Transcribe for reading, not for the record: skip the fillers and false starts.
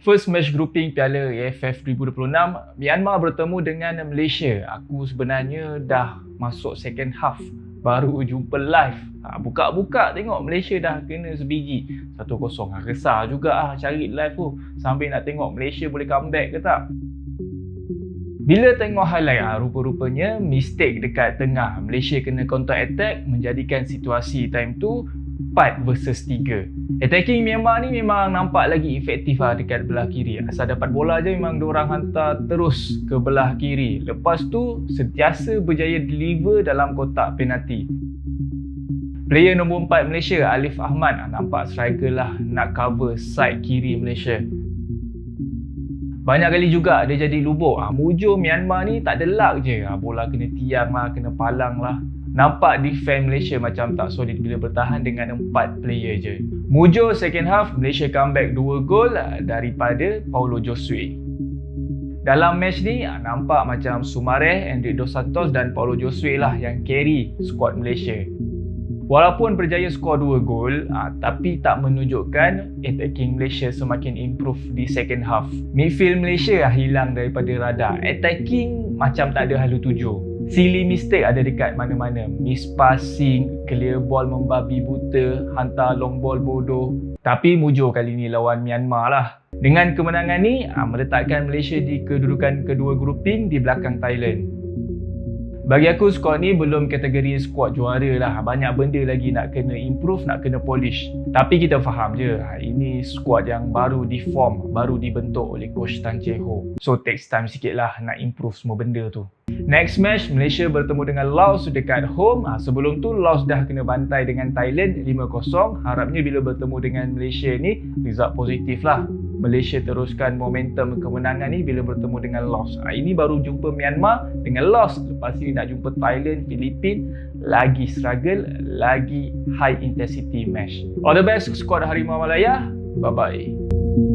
First match grouping Piala AFF 2026, Myanmar bertemu dengan Malaysia. Aku sebenarnya dah masuk second half, baru jumpa live. Buka-buka tengok Malaysia dah kena sebiji 1-0. Resah juga cari live tu sambil nak tengok Malaysia boleh comeback ke tak. Bila tengok highlight, rupa-rupanya mistake dekat tengah. Malaysia kena counter attack menjadikan situasi time tu 4 versus 3. Attacking Myanmar ni memang nampak lagi efektif dekat belah kiri. Asal dapat bola je memang diorang hantar terus ke belah kiri. Lepas tu sentiasa berjaya deliver dalam kotak penalti. Player nombor 4 Malaysia, Alif Ahmad, nampak striker lah nak cover side kiri Malaysia. Banyak kali juga dia jadi lubuk. Mujur Myanmar ni tak ada luck je. Bola kena tiang lah, kena palang lah. Nampak defend Malaysia macam tak solid bila bertahan dengan 4 player je. Mujur second half, Malaysia comeback 2 gol daripada Paulo Josue. Dalam match ni, nampak macam Sumareh, Hendrik Dos Santos dan Paulo Josue lah yang carry squad Malaysia. Walaupun berjaya skor 2 gol, tapi tak menunjukkan attacking Malaysia semakin improve di second half. Midfield Malaysia hilang daripada radar. Attacking macam tak ada halu tuju. Silly mistake ada dekat mana-mana. Miss passing, clear ball membabi buta, hantar long ball bodoh. Tapi mujur kali ni lawan Myanmar lah. Dengan kemenangan ni, meletakkan Malaysia di kedudukan kedua grouping di belakang Thailand. Bagi aku squad ni belum kategori squad juara lah. Banyak benda lagi nak kena improve, nak kena polish. Tapi kita faham je, ini squad yang baru di-form, baru dibentuk oleh Coach Tan Cheng Ho. So takes time sikit lah nak improve semua benda tu. Next match, Malaysia bertemu dengan Laos dekat home. Sebelum tu Laos dah kena bantai dengan Thailand 5-0. Harapnya bila bertemu dengan Malaysia ni, result positif lah. Malaysia teruskan momentum kemenangan ni bila bertemu dengan Laos. Ini baru jumpa Myanmar dengan Laos. Lepas ni nak jumpa Thailand, Filipina. Lagi struggle, lagi high intensity match. All the best squad Harimau Malaya. Bye-bye.